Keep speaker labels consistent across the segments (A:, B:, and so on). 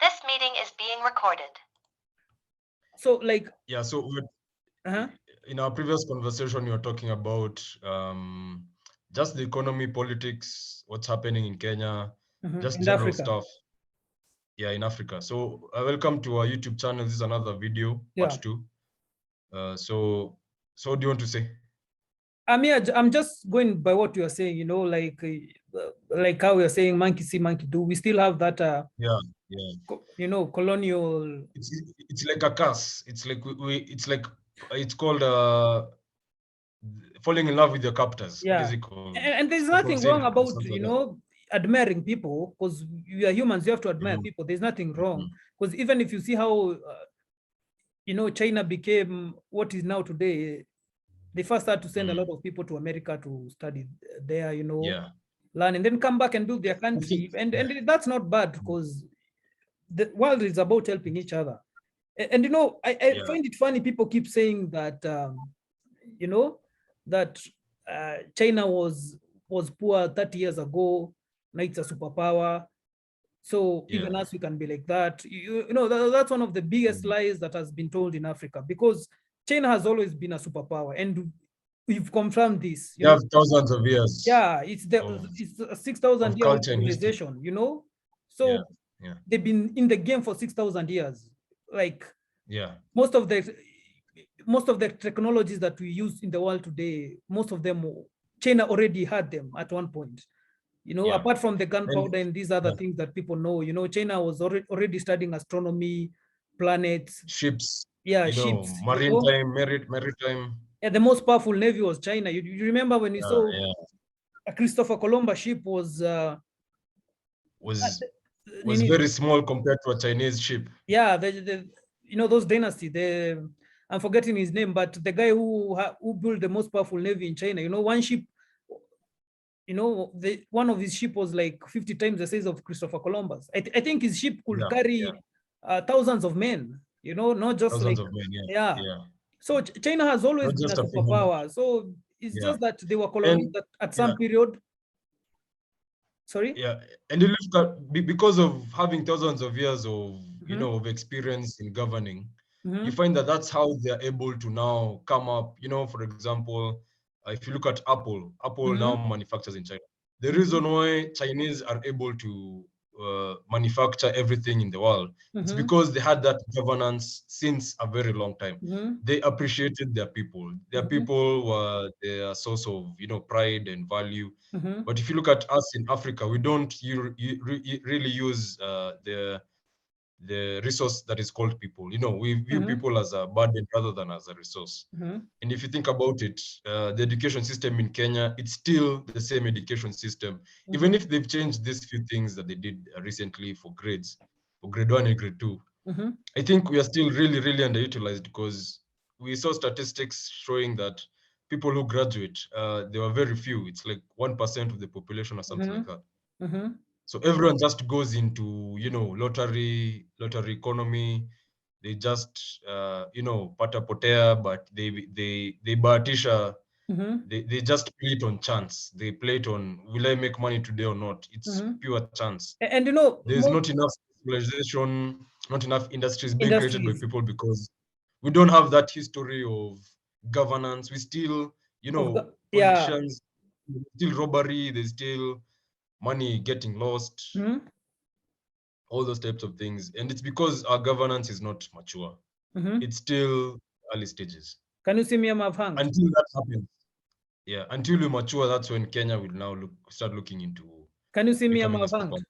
A: This meeting is being recorded.
B: So like,
C: Yeah, so in our previous conversation, you were talking about just the economy, politics, what's happening in Kenya, just
B: in
C: general
B: Africa.
C: stuff. Yeah, in Africa. So welcome to our YouTube channel. This is another video,
B: Yeah.
C: part 2. So what do you want to say?
B: I'm just going by what you are saying, you know, like how we are saying monkey see, monkey do. We still have that,
C: Yeah.
B: you know, colonial.
C: It's like a curse. It's like it's called falling in love with your captors.
B: Yeah.
C: What is it called?
B: And there's nothing wrong about, you know, admiring people, because you are humans. You have to admire people. There's nothing wrong, because even if you see how, you know, China became what is now today, they first had to send a lot of people to America to study there, you know, learn, and then come back and build their country. And that's not bad, because the world is about helping each other. And you know, I find it funny, people keep saying that, you know, that China was poor 30 years ago, now it's a superpower. So even us, we can be like that. You know, that's one of the biggest lies that has been told in Africa, because China has always been a superpower, and we've confirmed this.
C: You have thousands of years.
B: Yeah, it's a 6,000 year old civilization, you know. So they've been in the game for 6,000 years. Like, most of the technologies that we use in the world today, most of them, China already had them at one point. You know, apart from the gunpowder and these other things that people know, you know, China was already studying astronomy, planets,
C: ships,
B: ships,
C: maritime.
B: Yeah, the most powerful navy was China. You remember when you saw a Christopher Columbus ship was
C: very small compared to a Chinese ship.
B: Yeah, you know, those dynasty. I'm forgetting his name, but the guy who built the most powerful navy in China. You know, one ship. You know, one of his ship was like 50 times the size of Christopher Columbus. I think his ship could carry thousands of men. You know, not just
C: thousands
B: like
C: of men.
B: Yeah. So China has always been a superpower. So it's just that they were colonized at some period. Sorry.
C: Yeah, and you look at, because of having thousands of years of you know of experience in governing, you find that that's how they're able to now come up. You know, for example, if you look at Apple now manufactures in China. The reason why Chinese are able to manufacture everything in the world, it's because they had that governance since a very long time. They appreciated their people. Their people were their source of, you know, pride and value. But if you look at us in Africa, we don't really use the resource that is called people. You know, we view people as a burden rather than as a resource. And if you think about it, the education system in Kenya, it's still the same education system, even if they've changed these few things that they did recently for grades, for grade 1 and grade 2. I think we are still really underutilized, because we saw statistics showing that people who graduate, there were very few. It's like 1% of the population or something like that. So everyone just goes into, you know, lottery economy. They just, you know, pata potea, but they bahatisha. They just play it on chance. They play it on, will I make money today or not? It's pure chance.
B: And you know,
C: there's not enough civilization, not enough industries being created by people, because we don't have that history of governance. We still, you know, politicians, still robbery, there's still money getting lost, all those types of things. And it's because our governance is not mature. It's still early stages.
B: Can you see me? Until
C: that happens. Yeah, until we mature, that's when Kenya will now start looking into.
B: Can you see me? I'm hanged.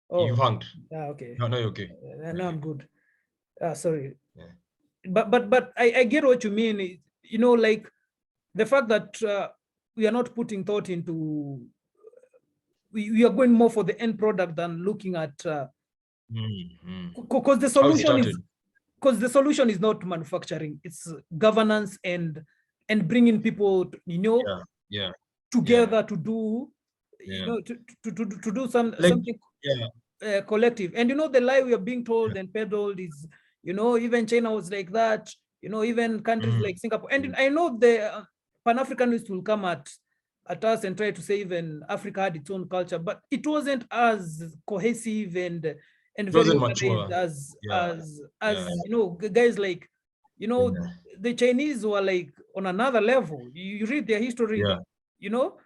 C: Oh, you've hanged.
B: Yeah, okay.
C: No, you're okay.
B: No, I'm good. Sorry. Yeah. But I get what you mean. You know, like the fact that we are not putting thought into, we are going more for the end product than looking at, because the solution is not manufacturing, it's governance and bringing people, you know, together to do, you know, to do something collective. And you know, the lie we are being told and peddled is, you know, even China was like that, you know, even countries like Singapore. And I know the Pan-Africanists will come at us and try to say even Africa had its own culture, but it wasn't as cohesive and and
C: It
B: very
C: wasn't
B: organized
C: mature.
B: as
C: Yeah, yeah,
B: you know, guys like, you know,
C: yeah,
B: the Chinese were like on another level. You read their history,
C: yeah,
B: you know,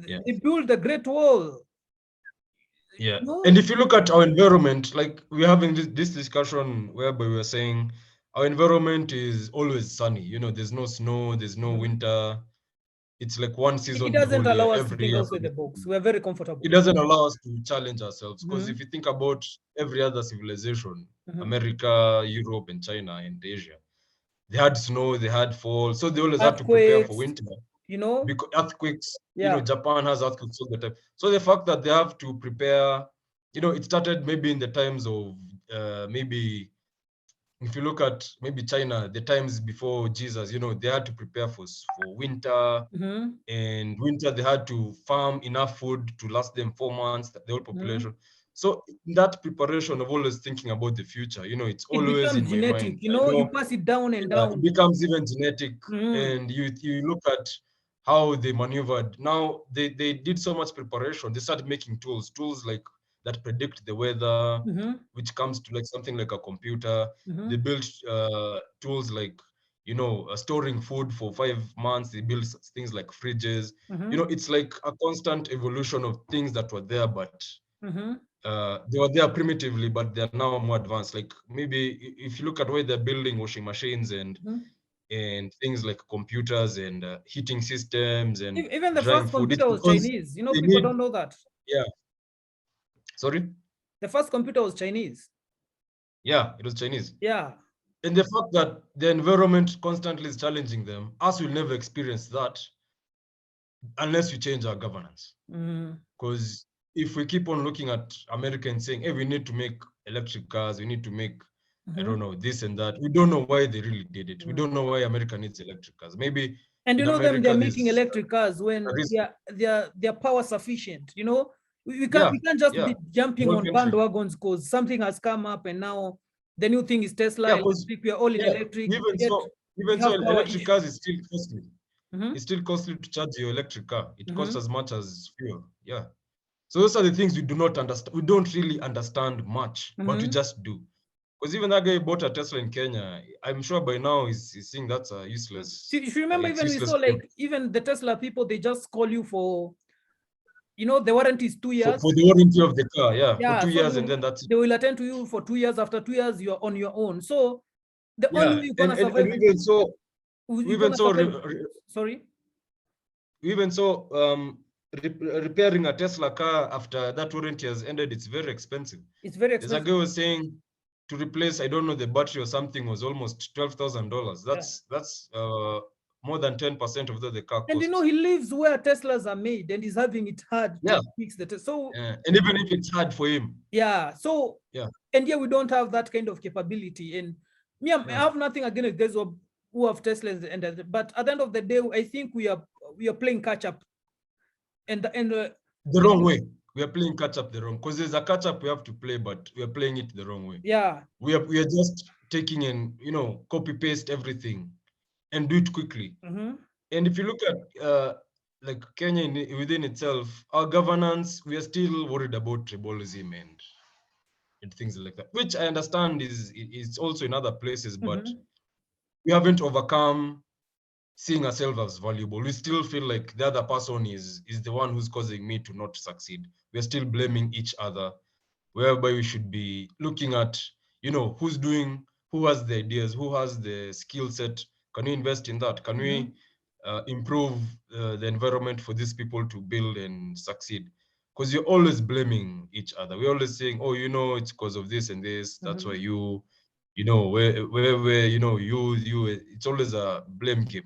C: yeah.
B: they built the Great Wall.
C: Yeah.
B: You know?
C: And if you look at our environment, like we're having this discussion whereby we're saying our environment is always sunny. You know, there's no snow, there's no winter. It's like one
B: It
C: season the
B: doesn't
C: whole year,
B: allow us to
C: every
B: think
C: year.
B: outside the box. We are very comfortable.
C: It doesn't allow us to challenge ourselves. Because
B: Mhm.
C: if you think about every other civilization,
B: Mhm.
C: America, Europe, and China, and Asia, they had snow, they had fall. So they always had to prepare for
B: Earthquakes,
C: winter.
B: you know?
C: Because earthquakes, you know,
B: Yeah.
C: Japan has earthquakes all the time. So the fact that they have to prepare, you know, it started maybe in the times of maybe if you look at maybe China, the times before Jesus, you know, they had to prepare for winter,
B: Mhm.
C: and winter they had to farm enough food to last them 4 months, the whole population. So in that preparation of always thinking about the future, you know, it's
B: It
C: always
B: becomes
C: in my mind.
B: genetic, you
C: I
B: know, you
C: know
B: pass it down and
C: it
B: down.
C: becomes even genetic,
B: Mhm.
C: and you look at how they maneuvered. Now they did so much preparation. They started making tools like that predict the weather,
B: Mhm.
C: which comes to like something like a computer. They
B: Mhm.
C: built tools like, you know, storing food for 5 months. They built things like fridges. You know,
B: Mhm.
C: it's like a constant evolution of things that were there, but
B: Mhm.
C: they were there primitively, but they're now more advanced. Like maybe if you look at where they're building washing machines and
B: Mhm.
C: things like computers and heating systems and
B: Even the
C: drying
B: first
C: food, it's
B: computer was
C: because
B: Chinese. You know,
C: they
B: people
C: need,
B: don't know that.
C: yeah, sorry,
B: The first computer was Chinese.
C: yeah, it was Chinese.
B: Yeah.
C: And the fact that the environment constantly is challenging them, us will never experience that unless we change our governance.
B: Mhm.
C: Because if we keep on looking at Americans saying, hey, we need to make electric cars, we need to make, I don't
B: Mhm.
C: know, this and that, we don't know why they really did it. We
B: Mhm.
C: don't know why America needs electric cars. Maybe
B: And you
C: in
B: know them, they're
C: America,
B: making
C: there's
B: electric cars
C: a
B: when
C: risk.
B: they're power sufficient. You know,
C: Yeah,
B: we can't just
C: yeah.
B: be jumping
C: Whole
B: on
C: country.
B: bandwagons because something has come up and now the new thing is Tesla
C: Yeah, because
B: electric. We are all in
C: yeah,
B: electric, yet we
C: even so,
B: have power
C: electric
B: issues.
C: cars is still costly.
B: Mhm.
C: It's still costly to charge your electric car. It costs
B: Mhm.
C: as much as fuel. Yeah. So those are the things we do not understand. We don't really understand much, but we
B: Mhm.
C: just do. Because even that guy who bought a Tesla in Kenya, I'm sure by now he's seeing that's a useless.
B: See, if you remember,
C: It's
B: even we saw
C: useless
B: like even the Tesla people, they just call you for, you know, the warranty is 2 years.
C: for the warranty of the car. Yeah, for
B: Yeah,
C: 2 years, and then that's it.
B: they will attend to you for 2 years. After 2 years, you're on your own. So the only
C: Yeah,
B: way you're
C: and
B: gonna survive
C: we
B: is
C: even saw we
B: you're
C: even
B: gonna
C: saw
B: survive. Sorry.
C: we even saw repairing a Tesla car after that warranty has ended. It's very expensive.
B: It's very
C: There's a
B: expensive.
C: guy was saying to replace, I don't know, the battery or something was almost $12,000.
B: Yeah.
C: That's more than 10% of the car
B: And you know,
C: costs.
B: he lives where Teslas are made and he's having it hard
C: Yeah,
B: to fix the Tesla. So
C: and even if it's hard for him,
B: yeah. So
C: yeah,
B: and yeah, we don't have that kind of capability. And me, I
C: yeah,
B: have nothing against guys who have Teslas, but at the end of the day, I think we are playing catch up. And
C: the wrong way. We are playing catch up the wrong, because there's a catch up we have to play, but we are playing it the wrong way.
B: yeah,
C: We are just taking and, you know, copy paste everything and do it quickly. And if you look at like Kenya within itself, our governance, we are still worried about tribalism and things like that, which I understand is also in other places, but we haven't overcome seeing ourselves as valuable. We still feel like the other person is the one who's causing me to not succeed. We're still blaming each other, whereby we should be looking at, you know, who has the ideas, who has the skill set. Can we invest in that? Can we improve the environment for these people to build and succeed? Because you're always blaming each other. We're always saying, oh, you know, it's because of this and this. That's why you know, where you know, it's always a blame game.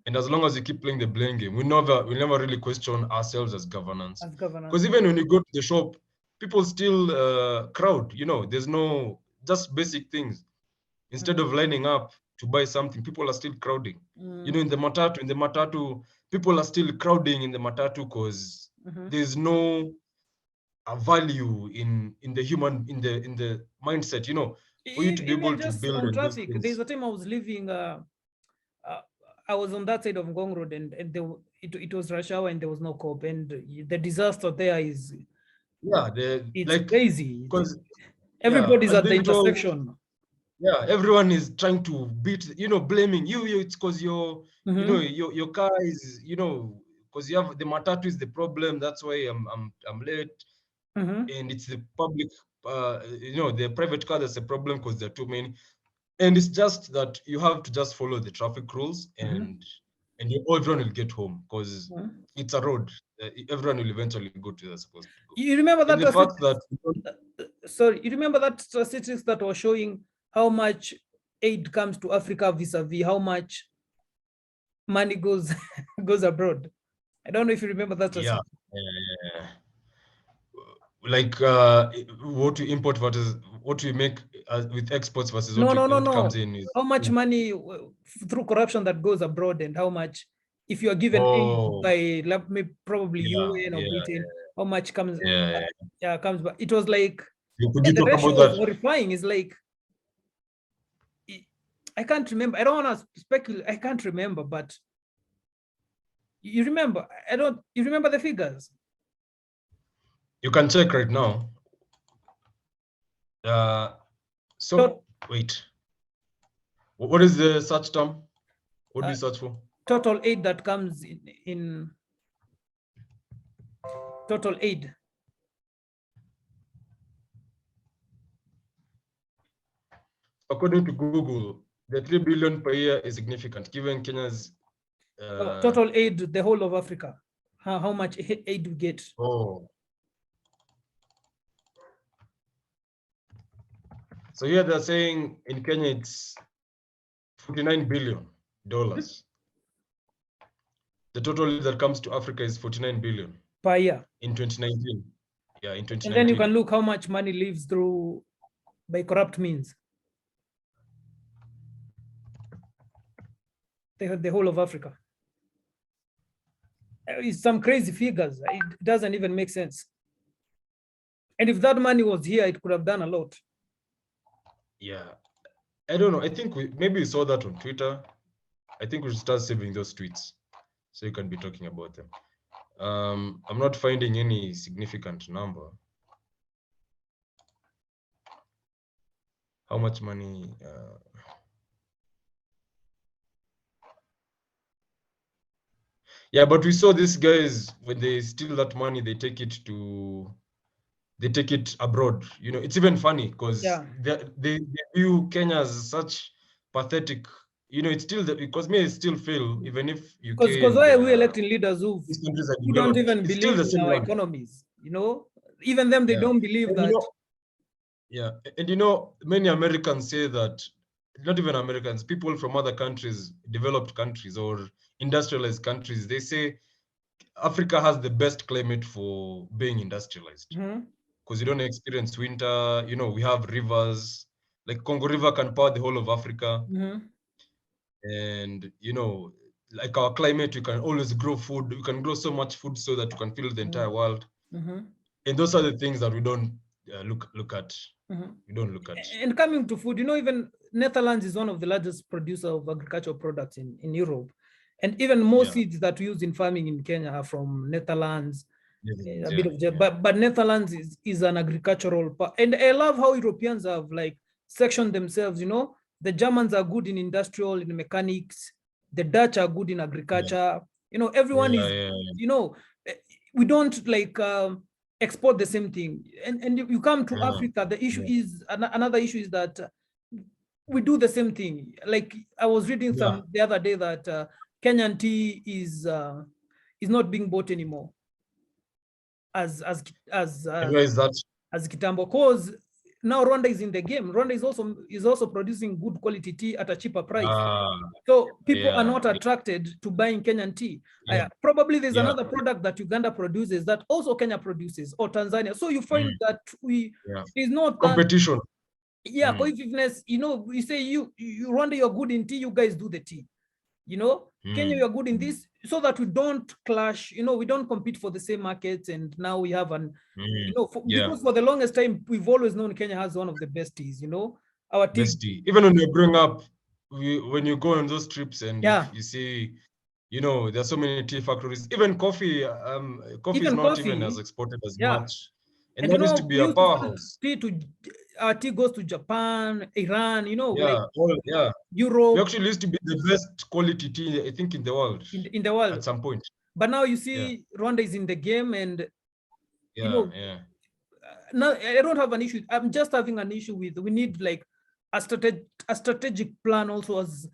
C: And as long as you keep playing the blame game, we never really question ourselves as governance.
B: as governance.
C: Because even when you go to the shop, people still crowd. You know, there's no just basic things. Instead of lining up to buy something, people are still crowding. You know, in the matatu, people are still crowding in the matatu because there's no value in the human in the mindset. You know, for you to be
B: Even
C: able to
B: just
C: build
B: on
C: and do
B: traffic, there's
C: things.
B: a time I was leaving. I was on that side of Ngong Road, and it was rush hour, and there was no cop, and the disaster there is
C: Yeah,
B: it's
C: like
B: crazy.
C: because
B: Everybody's
C: and
B: at the
C: then it was-
B: intersection.
C: Yeah, everyone is trying to beat, blaming you. It's because your car is, because you have the matatu is the problem. That's why I'm late. And it's the public, the private car that's the problem because there are too many. And it's just that you have to just follow the traffic rules and everyone will get home because it's a road. Everyone will eventually go to where they're supposed to go.
B: You remember that?
C: And the fact that
B: sorry, you remember that statistics that were showing how much aid comes to Africa vis-a-vis how much money goes goes abroad? I don't know if you remember that.
C: Yeah. Like what we import versus what we make with exports versus what comes in. Is,
B: how much money through corruption that goes abroad and how much if you are given aid by probably UN or Britain, how much comes comes back. It was like the ratio was horrifying. It's like I can't remember. I don't want to speculate. I can't remember, but you remember? You remember the figures?
C: You can check right now. Wait. What is the search term? What do you search for?
B: Total aid that comes in total aid.
C: According to Google, the 3 billion per year is significant given Kenya's
B: total aid, the whole of Africa. How much aid we get?
C: So here they're saying in Kenya it's $49 billion. The total that comes to Africa is 49 billion
B: per year
C: in 2019. Yeah, in 2019.
B: And then you can look how much money leaves through by corrupt means. They have the whole of Africa. It's some crazy figures. It doesn't even make sense. And if that money was here, it could have done a lot.
C: Yeah, I don't know. I think maybe we saw that on Twitter. I think we should start saving those tweets so you can be talking about them. I'm not finding any significant number. How much money? Yeah, but we saw these guys, when they steal that money, they take it abroad. It's even funny because they view Kenya as such pathetic. It's still because me still feel even if you
B: because why are we electing leaders who don't even believe in our economies? Even them, they don't believe that.
C: And many Americans say that, not even Americans, people from other countries, developed countries or industrialized countries, they say Africa has the best climate for being industrialized because you don't experience winter. We have rivers, like Congo River can power the whole of Africa. And like our climate, you can always grow food. You can grow so much food so that you can fill the entire world. And those are the things that we don't look at. We don't look at.
B: And coming to food, even Netherlands is one of the largest producer of agricultural products in Europe. And even more seeds that we use in farming in Kenya are from Netherlands. But Netherlands is an agricultural part. And I love how Europeans have sectioned themselves. The Germans are good in industrial, in mechanics. The Dutch are good in agriculture. Everyone is, we don't export the same thing. And you come to Africa, the issue is, another issue is that we do the same thing. Like I was reading the other day that Kenyan tea is not being bought anymore as Kitambo, because now Rwanda is in the game. Rwanda is also producing good quality tea at a cheaper price. So people are not attracted to buying Kenyan tea. Probably there's another product that Uganda produces that also Kenya produces, or Tanzania. So you find that there's no
C: competition.
B: Cohesiveness. We say you Rwanda, you're good in tea, you guys do the tea. Kenya, you're good in this, so that we don't clash. We don't compete for the same markets. And now we have because for the longest time we've always known Kenya has one of the best teas. Our tea.
C: Best tea. Even when you're growing up, when you go on those trips and you see, there's so many tea factories. Even coffee. Coffee is not even as exported as much. And that used to be a powerhouse.
B: Tea to our tea goes to Japan, Iran, you know, like
C: We
B: Europe,
C: actually used to be the best quality tea, I think, in the world.
B: in the world.
C: At some point.
B: But now you see Rwanda is in the game, and you know, now I don't have an issue. I'm just having an issue with, we need like a strategic plan also, as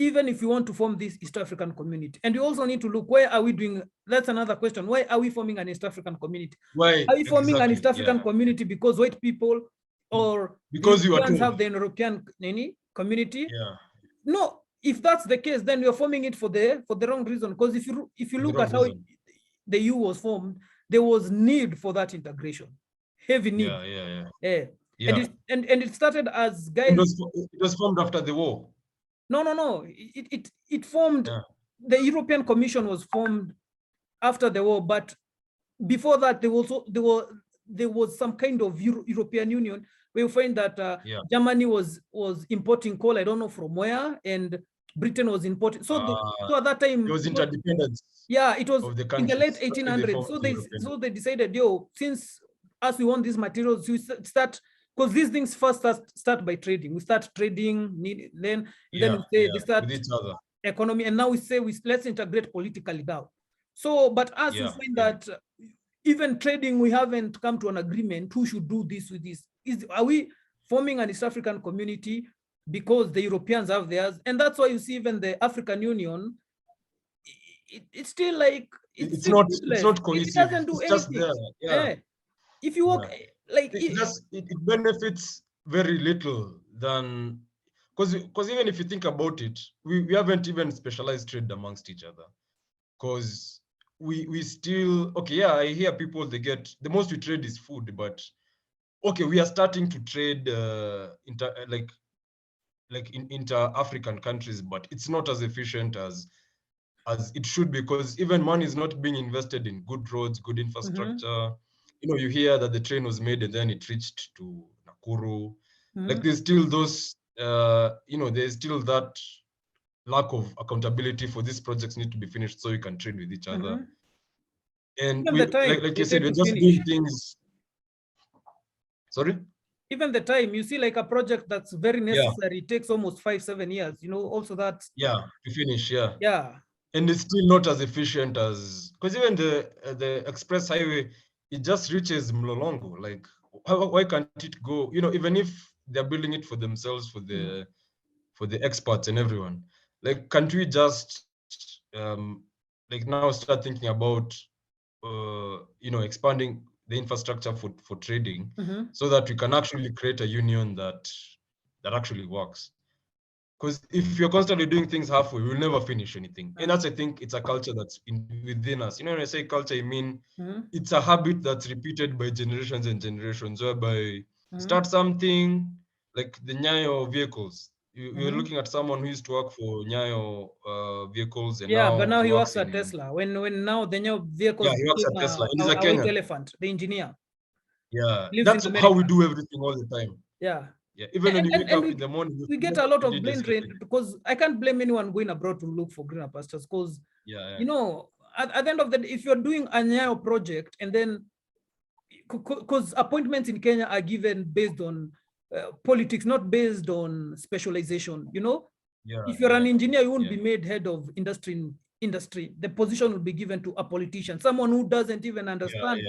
B: even if you want to form this East African community. And you also need to look, where are we doing? That's another question. Why are we forming an East African community?
C: Why
B: are we forming an East African community because white people or
C: because you
B: have the European community? No, if that's the case, then you're forming it for the wrong reason. Because if you look at how the EU was formed, there was need for that integration, heavy need. And it started as guys.
C: It was formed after the war.
B: No. It formed. The European Commission was formed after the war, but before that, there was some kind of European Union. We find that Germany was importing coal, I don't know from where, and Britain was importing. So at that time,
C: it was interdependence.
B: Yeah, it was in the late 1800s. So they decided, since as we want these materials, we start, because these things first start by trading. We start trading, then they start with each other. Economy, and now we say let's integrate politically now. So, but as we find that even trading, we haven't come to an agreement who should do this with this. Are we forming an East African community because the Europeans have theirs? And that's why you see even the African Union, it's still like
C: it's not cohesive.
B: It doesn't do anything.
C: Just there.
B: If you work like
C: it benefits very little than, because even if you think about it, we haven't even specialized trade amongst each other, because we still, I hear people, they get, the most we trade is food, but we are starting to trade inter-African countries, but it's not as efficient as it should be, because even money is not being invested in good roads, good infrastructure. You hear that the train was made and then it reached to Nakuru. Like there's still those, there's still that lack of accountability for these projects need to be finished so we can trade with each other. And we, like you said, we're just doing things. Sorry?
B: Even the time, you see, like a project that's very necessary, it takes almost 5-7 years, also that.
C: To finish,
B: Yeah.
C: And it's still not as efficient as, because even the express highway, it just reaches Mlolongo. Like, why can't it go, even if they're building it for themselves, for the experts and everyone, like, can't we just now start thinking about expanding the infrastructure for trading, so that we can actually create a union that actually works? Because if you're constantly doing things halfway, we'll never finish anything. And that's, I think, it's a culture that's within us. When I say culture, I mean it's a habit that's repeated by generations and generations, whereby start something like the Nyayo vehicles. You're looking at someone who used to work for Nyayo vehicles, and
B: but now he works at Tesla. When now the Nyayo vehicles,
C: he works at Tesla, and he's a Kenyan.
B: Elephant, the engineer.
C: That's how we do everything all the time. Even when you wake up in the morning,
B: we get a lot of brain drain, because I can't blame anyone going abroad to look for greener pastures, because at the end of the day, if you're doing a Nyayo project, and then because appointments in Kenya are given based on politics, not based on specialization. If you're an engineer, you won't be made head of industry. The position will be given to a politician, someone who doesn't even understand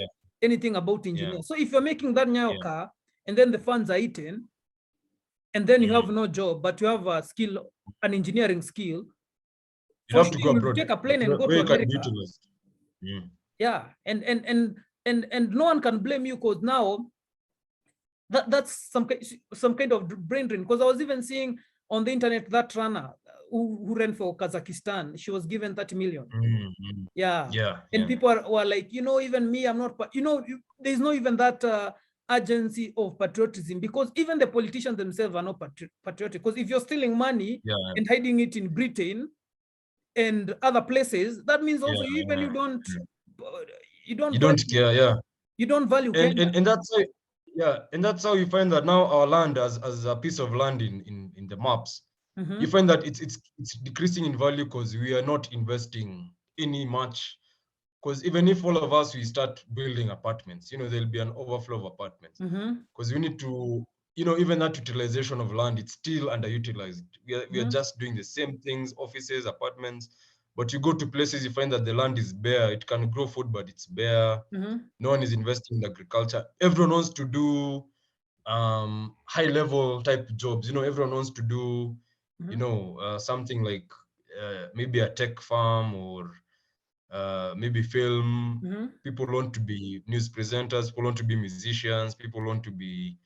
B: anything about engineering. So if you're making that Nyayo car, and then the funds are eaten, and then you have no job, but you have a skill, an engineering skill,
C: you have to go abroad,
B: take a plane and go to America. And no one can blame you, because now that's some kind of brain drain. Because I was even seeing on the internet that runner who ran for Kazakhstan, she was given 30 million. And people were like, even me, I'm not, there's no even that urgency of patriotism, because even the politicians themselves are not patriotic. Because if you're stealing money and hiding it in Britain and other places, that means also you don't
C: care.
B: You don't value Kenya.
C: And that's and that's how you find that now our land as a piece of land in the maps, you find that it's decreasing in value, because we are not investing any much. Because even if all of us, we start building apartments, there'll be an overflow of apartments, because we need to even that utilization of land, it's still underutilized. We are just doing the same things, offices, apartments, but you go to places, you find that the land is bare. It can grow food, but it's bare. No one is investing in agriculture. Everyone wants to do high level type jobs. Everyone wants to do, something like maybe a tech farm or maybe film. People want to be news presenters. People want to be musicians. People want to be,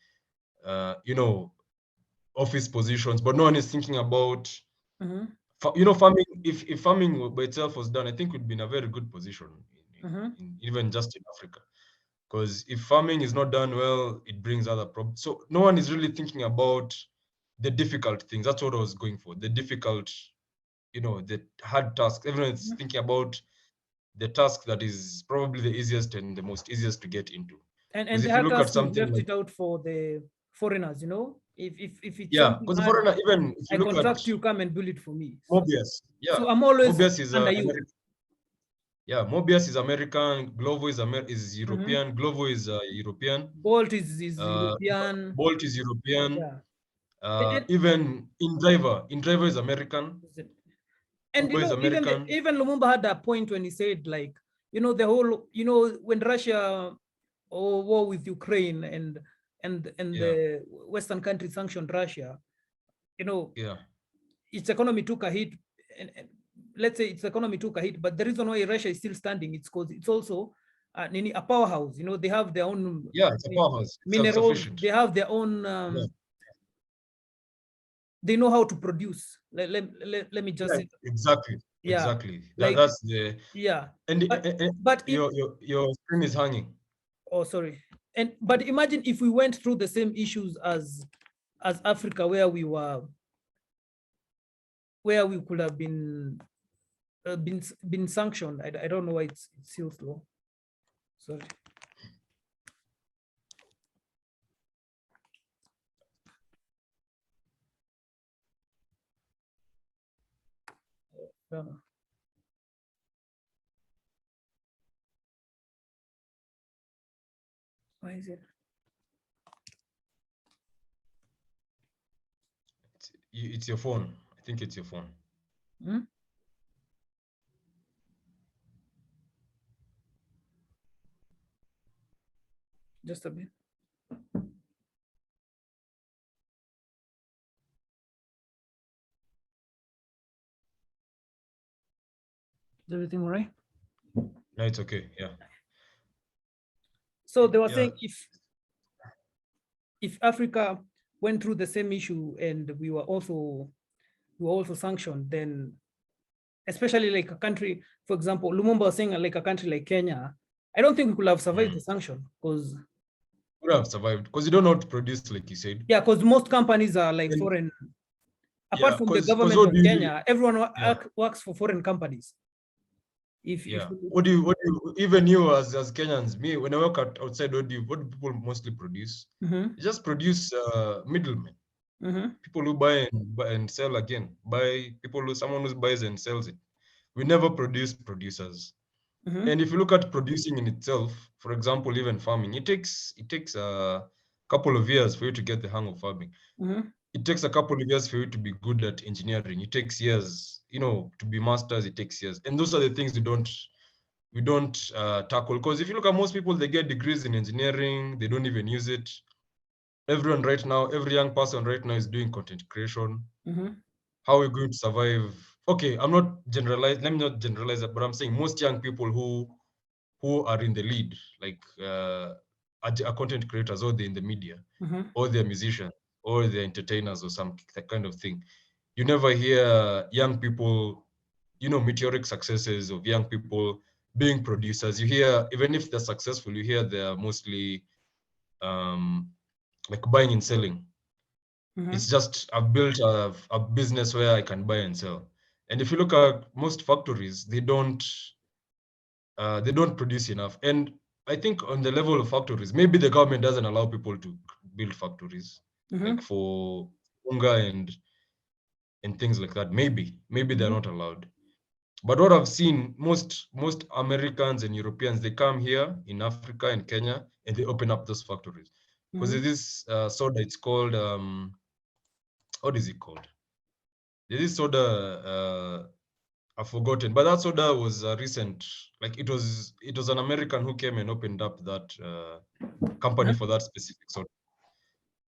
C: office positions. But no one is thinking about, farming. If farming by itself was done, I think we'd be in a very good position, even just in Africa. Because if farming is not done well, it brings other problems. So no one is really thinking about the difficult things. That's what I was going for. The difficult, the hard tasks. Everyone is thinking about the task that is probably the easiest and the most easiest to get into.
B: And
C: if
B: the
C: you
B: hard
C: look at
B: task, we
C: something
B: left
C: like,
B: it out for the foreigners, If it's
C: yeah,
B: something
C: because the
B: hard,
C: foreigner, even if
B: I
C: you look
B: contract
C: at
B: you, come and build it for me.
C: Mobius, yeah.
B: So I'm always
C: Mobius is
B: under you.
C: American. Yeah, Mobius is American. Glovo is European. Glovo is European.
B: Bolt is European.
C: Bolt is European.
B: Yeah.
C: Even InDriver is American.
B: And
C: Uber is American.
B: even Lumumba had a point when he said, like, the whole, when Russia war with Ukraine and the Western countries sanctioned Russia, its economy took a hit, and let's say its economy took a hit, but the reason why Russia is still standing, it's because it's also a powerhouse. They have their own
C: it's a powerhouse.
B: minerals. They have their own. They know how to produce. Let me just say.
C: Exactly.
B: Yeah.
C: Exactly. That's the And
B: but
C: your screen is hanging.
B: Oh, sorry. But imagine if we went through the same issues as Africa, where we could have been sanctioned. I don't know why it's still slow. Sorry. Why is it?
C: It's your phone. I think it's your phone.
B: Just a bit. Is everything all right?
C: No, it's okay. Yeah.
B: So they were saying if Africa went through the same issue and we were also sanctioned, then especially like a country, for example, Lumumba was saying like a country like Kenya, I don't think we could have survived the sanction because
C: would have survived because you don't know how to produce, like you said.
B: Yeah, because most companies are like foreign. Apart from the government of Kenya, everyone works for foreign companies.
C: What do you even you as Kenyans, me, when I work outside, what do people mostly produce? You just produce middlemen. People who buy and sell again. Someone who buys and sells it. We never produce producers. And if you look at producing in itself, for example, even farming, it takes a couple of years for you to get the hang of farming. It takes a couple of years for you to be good at engineering. It takes years, to be masters. It takes years, and those are the things we don't tackle. Because if you look at most people, they get degrees in engineering, they don't even use it. Everyone right now, every young person right now is doing content creation. How are we going to survive? Okay, I'm not generalized. Let me not generalize that, but I'm saying most young people who are in the lead, like are content creators, or they're in the media, or they're musicians, or they're entertainers, or that kind of thing. You never hear young people, meteoric successes of young people being producers. You hear, even if they're successful, you hear they're mostly like buying and selling. It's just I've built a business where I can buy and sell. And if you look at most factories, they don't produce enough. And I think on the level of factories, maybe the government doesn't allow people to build factories like for unga and things like that. Maybe they're not allowed. But what I've seen, most Americans and Europeans, they come here in Africa and Kenya and they open up those factories. because there's this soda, it's called what is it called? There's this soda, I've forgotten, but that soda was recent. Like it was an American who came and opened up that company for that specific soda.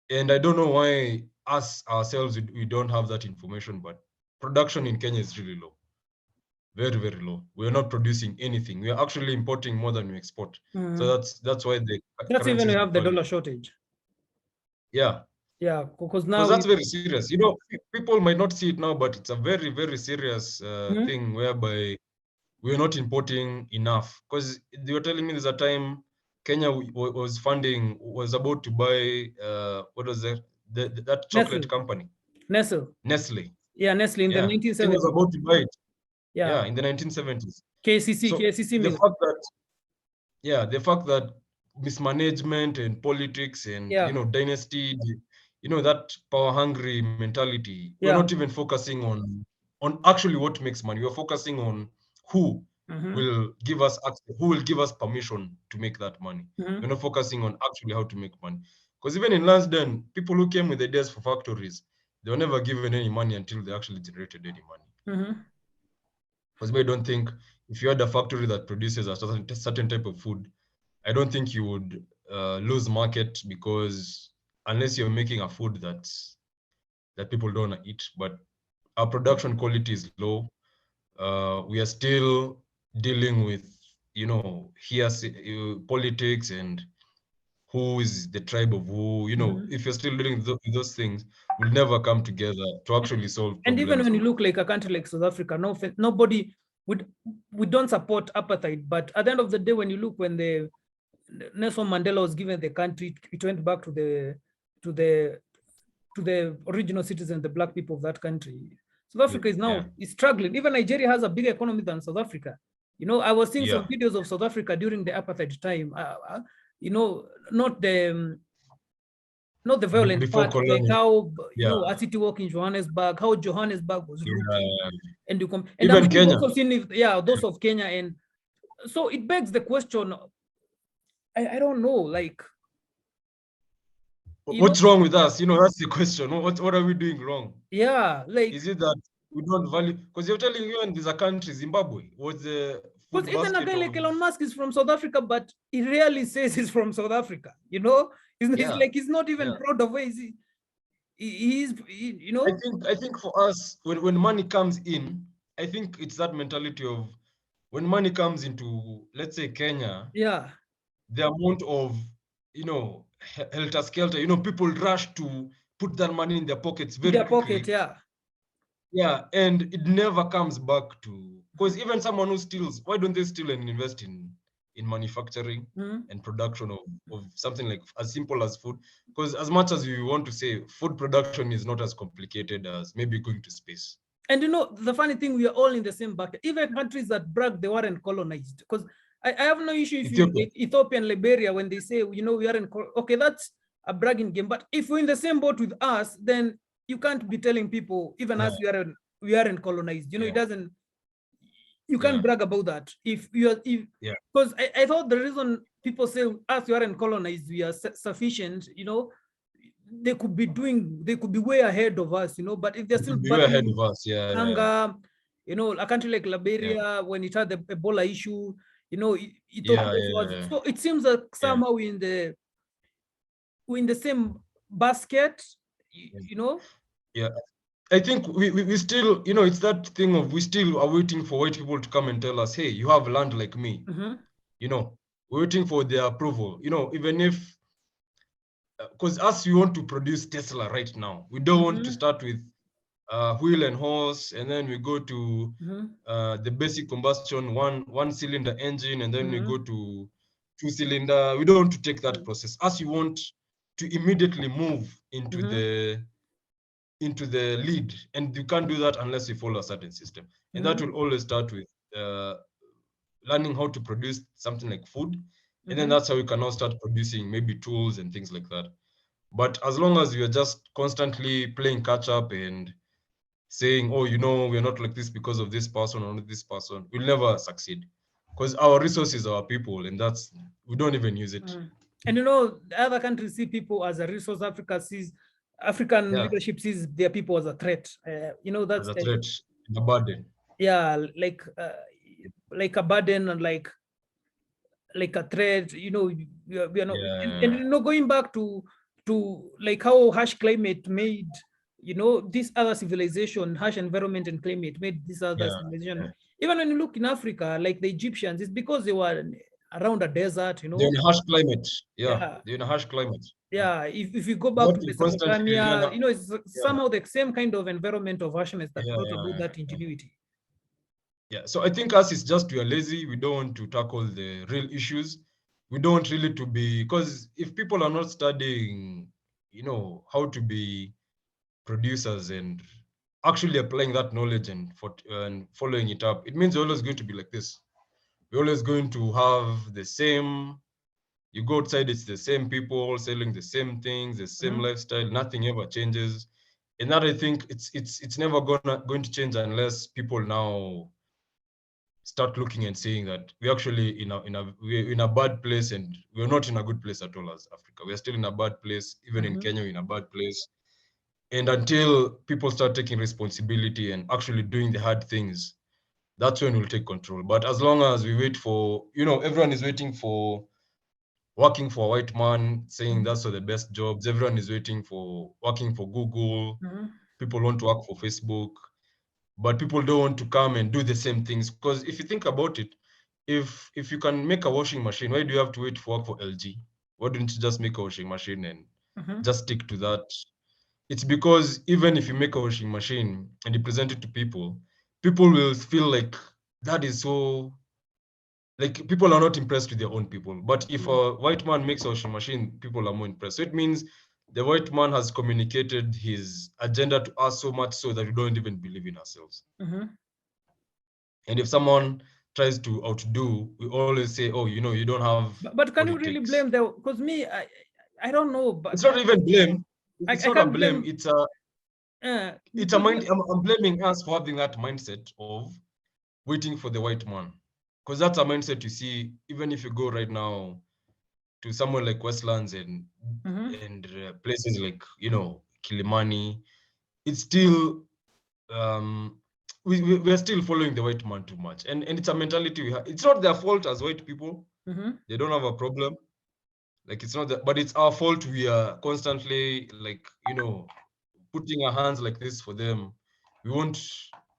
C: And I don't know why us ourselves we don't have that information, but production in Kenya is really low. Very, very low. We're not producing anything. We're actually importing more than we export. So that's why
B: that's even we have the dollar shortage.
C: Yeah.
B: Yeah, because now
C: because that's very serious. You know, people might not see it now, but it's a very, very serious thing whereby we're not importing enough. Because they were telling me there's a time Kenya was about to buy what was that chocolate
B: Nestle.
C: company? Nestle.
B: Yeah, Nestle in the 1970s.
C: Kenya was about to buy it.
B: Yeah,
C: in the 1970s.
B: KCC
C: the
B: milk.
C: fact that the fact that mismanagement and politics and dynasty, that power hungry mentality, we're not even focusing on actually what makes money. We're focusing on who will give us access, who will give us permission to make that money. We're not focusing on actually how to make money. Because even in Lansdowne, people who came with ideas for factories, they were never given any money until they actually generated any money. Because I don't think if you had a factory that produces a certain type of food, I don't think you would lose market, because unless you're making a food that people don't want to eat. But our production quality is low. We are still dealing with, politics and who is the tribe of who. If you're still dealing with those things, we'll never come together to actually solve problems.
B: And even when you look like a country like South Africa, nobody we don't support apartheid. But at the end of the day, when you look, when the Nelson Mandela was given the country, it went back to the original citizens, the black people of that country. South Africa is now is struggling. Even Nigeria has a bigger economy than South Africa. I was seeing some videos of South Africa during the apartheid time. Not the violent part, like how a city walk in Johannesburg, how Johannesburg was looking, and
C: even Kenya.
B: Also seen those of Kenya, and so it begs the question. I don't know, like,
C: what's wrong with us? That's the question. What are we doing wrong?
B: Yeah, like,
C: is it that we don't value? Because you're telling me, when there's a country, Zimbabwe, what's the
B: because even a guy like Elon Musk is from South Africa, but he rarely says he's from South Africa. It's like he's not even proud of where he is.
C: I think for us, when money comes in, I think it's that mentality of when money comes into, let's say, Kenya. The amount of helter skelter. People rush to put that money in their pockets very quickly. And it never comes back to. Because even someone who steals, why don't they steal and invest in manufacturing and production of something like as simple as food? Because as much as we want to say food production is not as complicated as maybe going to space.
B: And the funny thing, we are all in the same bucket. Even countries that brag they weren't colonized. Because I have no issue if you Ethiopia and Liberia, when they say, we aren't, okay, that's a bragging game. But if we're in the same boat with us, then you can't be telling people, even us, we aren't colonized. It doesn't. You can't brag about that. Because I thought the reason people say us, we aren't colonized, we are sufficient. They could be way ahead of us. But if they're still
C: way ahead of us,
B: hunger, a country like Liberia, when it had the Ebola issue, Ethiopia so it seems that somehow we're in the same basket,
C: I think we still, it's that thing of we still are waiting for white people to come and tell us, hey, you have land like me. We're waiting for their approval. Even if, because us, we want to produce Tesla right now. We don't want to start with wheel and horse, and then we go to the basic combustion one cylinder engine, and then we go to 2-cylinder. We don't want to take that process. As you want to immediately move into the lead, and you can't do that unless you follow a certain system. And that will always start with learning how to produce something like food, and then that's how you can now start producing maybe tools and things like that. But as long as you're just constantly playing catch up and saying, oh, we're not like this because of this person or this person, we'll never succeed, because our resources are our people, and we don't even use it.
B: And the other countries see people as a resource. African leadership sees their people as a threat. That's
C: as a threat, a burden.
B: Yeah, like a burden and like a threat. We are not. And going back to like how harsh climate made this other civilization, harsh environment and climate made this other civilization. Even when you look in Africa, like the Egyptians, it's because they were around a desert.
C: They're in a harsh climate. They're in a harsh climate.
B: Yeah, if you go back to Mesopotamia, it's somehow the same kind of environment of harshness that brought about that ingenuity.
C: Yeah, so I think us is just we are lazy. We don't want to tackle the real issues. We don't want really to be, because if people are not studying, how to be producers and actually applying that knowledge and following it up, it means we're always going to be like this. We're always going to have the same. You go outside, it's the same people selling the same things, the same lifestyle. Nothing ever changes, and that I think it's never going to change unless people now start looking and saying that we're actually we're in a bad place, and we're not in a good place at all as Africa. We're still in a bad place. Even in Kenya, we're in a bad place. And until people start taking responsibility and actually doing the hard things, that's when we'll take control. But as long as we wait for, everyone is waiting for working for a white man, saying that's the best jobs. Everyone is waiting for working for Google. People want to work for Facebook. But people don't want to come and do the same things, because if you think about it, if you can make a washing machine, why do you have to wait for work for LG? Why don't you just make a washing machine and just stick to that? It's because even if you make a washing machine and you present it to people will feel like that is so, like, people are not impressed with their own people. But if a white man makes a washing machine, people are more impressed. So it means the white man has communicated his agenda to us so much so that we don't even believe in ourselves. And if someone tries to outdo, we always say, oh, you don't have.
B: But can you really blame them? Because me, I don't know. But
C: it's not even blame. It's not a blame. It's a mind. I'm blaming us for having that mindset of waiting for the white man, because that's a mindset you see even if you go right now to somewhere like Westlands and places like Kilimani. It's still we're still following the white man too much, and it's a mentality we have. It's not their fault as white people. They don't have a problem. Like, it's not that, but it's our fault. We are constantly like putting our hands like this for them. We want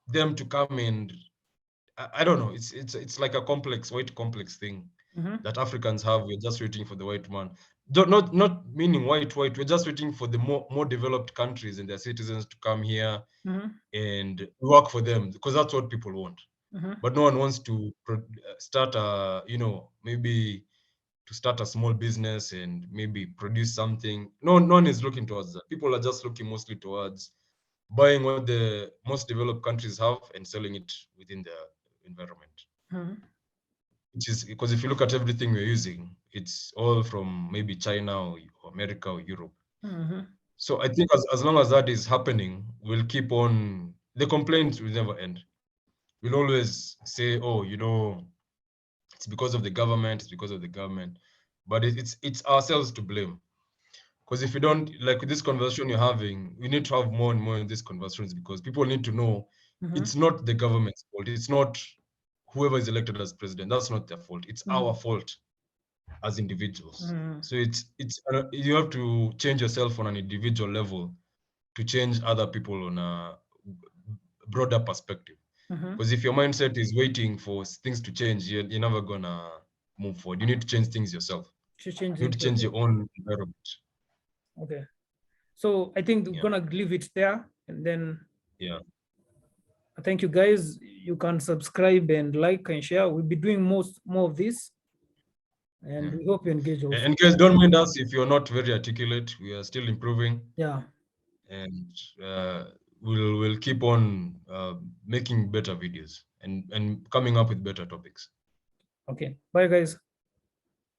C: them to come, and I don't know. It's like a white complex thing that Africans have. We're just waiting for the white man. Not meaning white. We're just waiting for the more developed countries and their citizens to come here and work for them, because that's what people want. But no one wants to start maybe to start a small business and maybe produce something. No one is looking towards that. People are just looking mostly towards buying what the most developed countries have and selling it within their environment. Which is because if you look at everything we're using, it's all from maybe China or America or Europe. So I think as long as that is happening, we'll keep on. The complaints will never end. We'll always say, oh, it's because of the government, it's because of the government. But it's ourselves to blame. Because if you don't, like with this conversation you're having, we need to have more and more in these conversations, because people need to know it's not the government's fault. It's not whoever is elected as president. That's not their fault. It's our fault as individuals. So it's you have to change yourself on an individual level to change other people on a broader perspective. Because if your mindset is waiting for things to change, you're never gonna move forward. You need to change things yourself. You need to change your own environment.
B: Okay, so I think we're gonna leave it there, and then thank you guys. You can subscribe and like and share. We'll be doing more of this, and we hope you engage also.
C: And guys, don't mind us if you're not very articulate. We are still improving. And we'll keep on making better videos and coming up with better topics.
B: Okay, bye guys.